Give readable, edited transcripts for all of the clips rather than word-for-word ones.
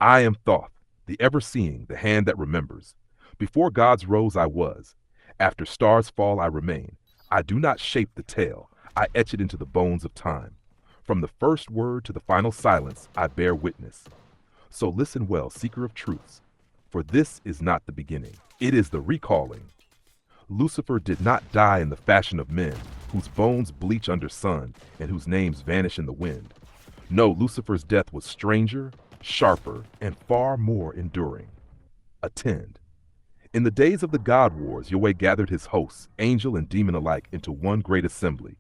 I am Thoth, the ever-seeing, the hand that remembers. Before gods rose I was. After stars fall I remain. I do not shape the tale. I etch it into the bones of time. From the first word to the final silence I bear witness. So listen well, seeker of truths, for this is not the beginning. It is the recalling. Lucifer did not die in the fashion of men, whose bones bleach under sun and whose names vanish in the wind. No, Lucifer's death was stranger, sharper, and far more enduring. Attend. In the days of the God Wars, Yahweh gathered his hosts, angel and demon alike, into one great assembly.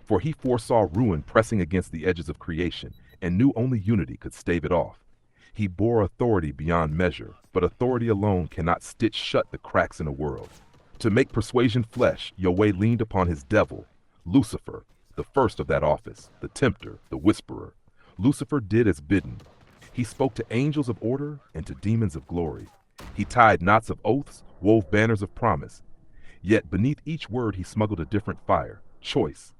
For he foresaw ruin pressing against the edges of creation, and knew only unity could stave it off. He bore authority beyond measure, but authority alone cannot stitch shut the cracks in a world. To make persuasion flesh, Yahweh leaned upon his devil, Lucifer, the first of that office, the tempter, the whisperer. Lucifer did as bidden. He spoke to angels of order and to demons of glory. He tied knots of oaths, wove banners of promise. Yet beneath each word he smuggled a different fire, choice.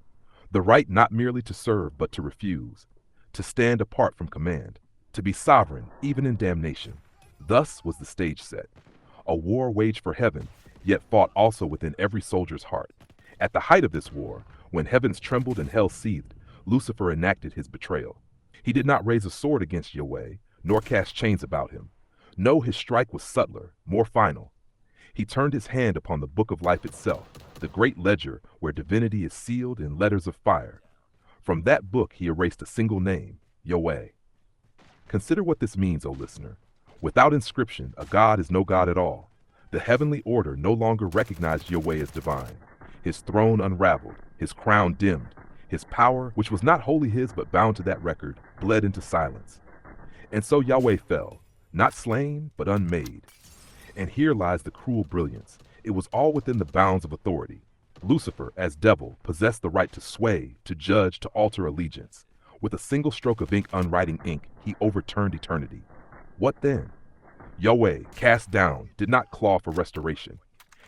The right not merely to serve but to refuse, to stand apart from command, to be sovereign even in damnation. Thus was the stage set. A war waged for heaven, yet fought also within every soldier's heart. At the height of this war, when heavens trembled and hell seethed, Lucifer enacted his betrayal. He did not raise a sword against Yahweh, nor cast chains about him. No, his strike was subtler, more final. He turned his hand upon the book of life itself, the great ledger where divinity is sealed in letters of fire. From that book he erased a single name, Yahweh. Consider what this means, O listener. Without inscription, a god is no god at all. The heavenly order no longer recognized Yahweh as divine. His throne unraveled, his crown dimmed. His power, which was not wholly his but bound to that record, bled into silence. And so Yahweh fell, not slain, but unmade. And here lies the cruel brilliance. It was all within the bounds of authority. Lucifer, as devil, possessed the right to sway, to judge, to alter allegiance. With a single stroke of ink unwriting ink, he overturned eternity. What then? Yahweh, cast down, did not claw for restoration.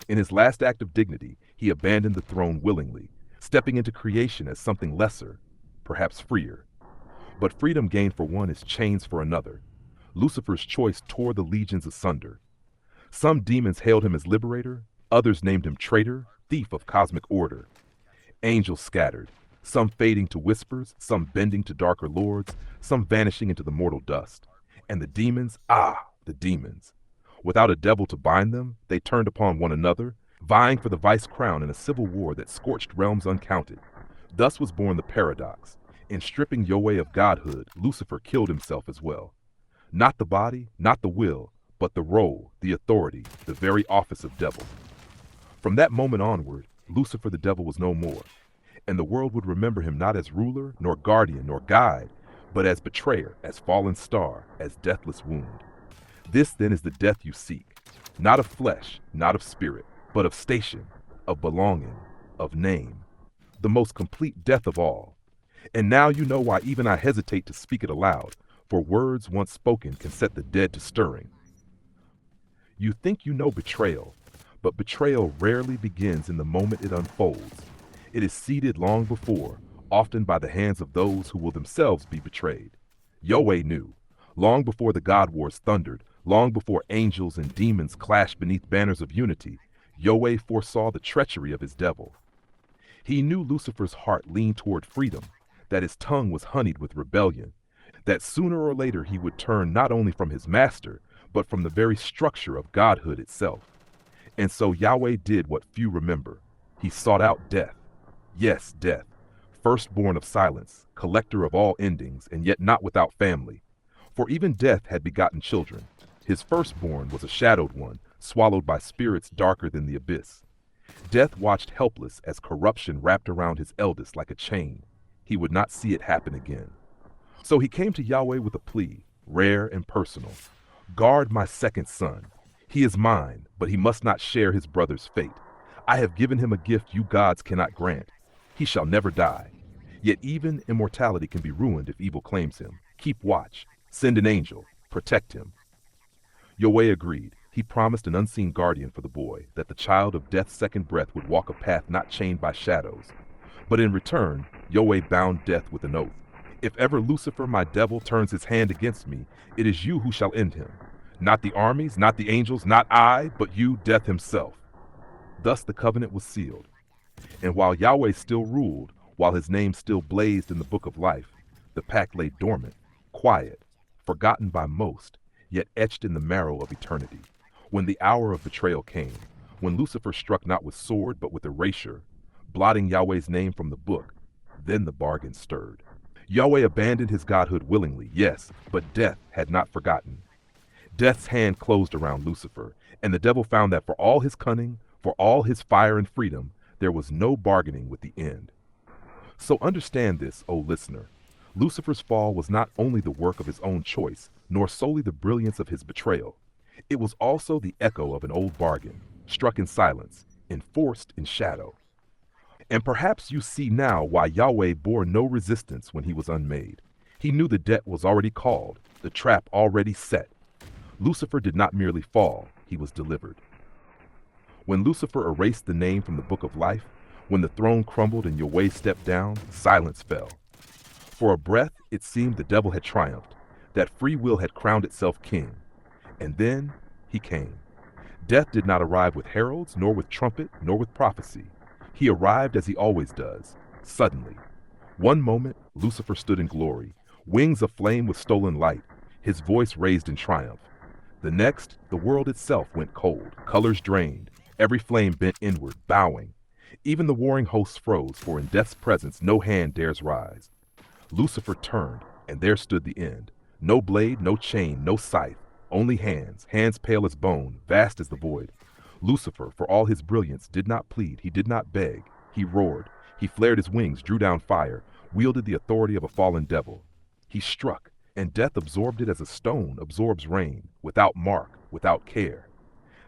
In his last act of dignity, he abandoned the throne willingly, stepping into creation as something lesser, perhaps freer. But freedom gained for one is chains for another. Lucifer's choice tore the legions asunder. Some demons hailed him as liberator, others named him traitor, thief of cosmic order. Angels scattered, some fading to whispers, some bending to darker lords, some vanishing into the mortal dust. And the demons, the demons. Without a devil to bind them, they turned upon one another, vying for the vice crown in a civil war that scorched realms uncounted. Thus was born the paradox. In stripping Yahweh of godhood, Lucifer killed himself as well. Not the body, not the will, but the role, the authority, the very office of devil. From that moment onward, Lucifer the devil was no more, and the world would remember him not as ruler, nor guardian, nor guide, but as betrayer, as fallen star, as deathless wound. This then is the death you seek, not of flesh, not of spirit, but of station, of belonging, of name, the most complete death of all. And now you know why even I hesitate to speak it aloud, for words once spoken can set the dead to stirring. You think you know betrayal, but betrayal rarely begins in the moment it unfolds. It is seeded long before, often by the hands of those who will themselves be betrayed. Yahweh knew, long before the God Wars thundered, long before angels and demons clashed beneath banners of unity, Yahweh foresaw the treachery of his devil. He knew Lucifer's heart leaned toward freedom, that his tongue was honeyed with rebellion, that sooner or later he would turn not only from his master, but from the very structure of godhood itself. And so Yahweh did what few remember. He sought out death. Yes, death, firstborn of silence, collector of all endings, and yet not without family. For even death had begotten children. His firstborn was a shadowed one, swallowed by spirits darker than the abyss. Death watched helpless as corruption wrapped around his eldest like a chain. He would not see it happen again. So he came to Yahweh with a plea, rare and personal. Guard my second son. He is mine, but he must not share his brother's fate. I have given him a gift you gods cannot grant. He shall never die. Yet even immortality can be ruined if evil claims him. Keep watch. Send an angel. Protect him. Yahweh agreed. He promised an unseen guardian for the boy, that the child of death's second breath would walk a path not chained by shadows. But in return, Yahweh bound death with an oath. If ever Lucifer, my devil, turns his hand against me, it is you who shall end him. Not the armies, not the angels, not I, but you, death himself. Thus the covenant was sealed. And while Yahweh still ruled, while his name still blazed in the book of life, the pact lay dormant, quiet, forgotten by most, yet etched in the marrow of eternity. When the hour of betrayal came, when Lucifer struck not with sword but with erasure, blotting Yahweh's name from the book, then the bargain stirred. Yahweh abandoned his godhood willingly, yes, but death had not forgotten. Death's hand closed around Lucifer, and the devil found that for all his cunning, for all his fire and freedom, there was no bargaining with the end. So understand this, O listener. Lucifer's fall was not only the work of his own choice, nor solely the brilliance of his betrayal. It was also the echo of an old bargain, struck in silence, enforced in shadow. And perhaps you see now why Yahweh bore no resistance when he was unmade. He knew the debt was already called, the trap already set. Lucifer did not merely fall, he was delivered. When Lucifer erased the name from the book of life, when the throne crumbled and Yahweh stepped down, silence fell. For a breath, it seemed the devil had triumphed, that free will had crowned itself king. And then he came. Death did not arrive with heralds, nor with trumpet, nor with prophecy. He arrived as he always does, suddenly. One moment, Lucifer stood in glory, wings aflame with stolen light, his voice raised in triumph. The next, the world itself went cold, colors drained, every flame bent inward, bowing. Even the warring hosts froze, for in death's presence no hand dares rise. Lucifer turned, and there stood the end. No blade, no chain, no scythe, only hands, hands pale as bone, vast as the void. Lucifer, for all his brilliance, did not plead, he did not beg. He roared, he flared his wings, drew down fire, wielded the authority of a fallen devil. He struck, and death absorbed it as a stone absorbs rain, without mark, without care.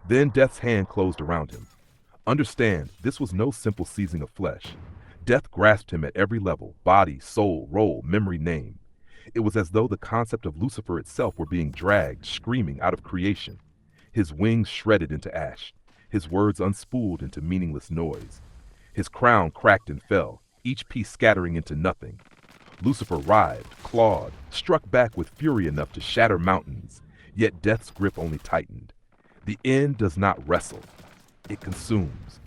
Then death's hand closed around him. Understand, this was no simple seizing of flesh. Death grasped him at every level, body, soul, role, memory, name. It was as though the concept of Lucifer itself were being dragged, screaming, out of creation. His wings shredded into ash, his words unspooled into meaningless noise. His crown cracked and fell, each piece scattering into nothing. Lucifer writhed, clawed, struck back with fury enough to shatter mountains, yet death's grip only tightened. The end does not wrestle, it consumes.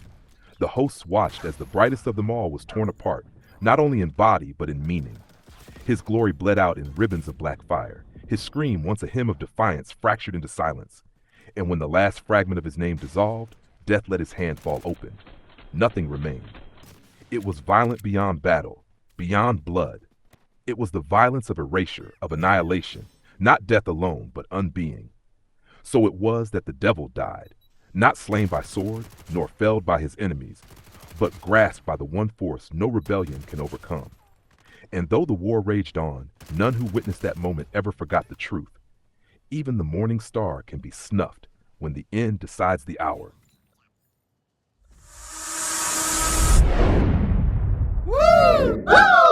The hosts watched as the brightest of them all was torn apart, not only in body but in meaning. His glory bled out in ribbons of black fire. His scream, once a hymn of defiance, fractured into silence. And when the last fragment of his name dissolved, death let his hand fall open. Nothing remained. It was violent beyond battle, beyond blood. It was the violence of erasure, of annihilation, not death alone, but unbeing. So it was that the devil died, not slain by sword, nor felled by his enemies, but grasped by the one force no rebellion can overcome. And though the war raged on, none who witnessed that moment ever forgot the truth. Even the morning star can be snuffed when the end decides the hour. Woo! Woo!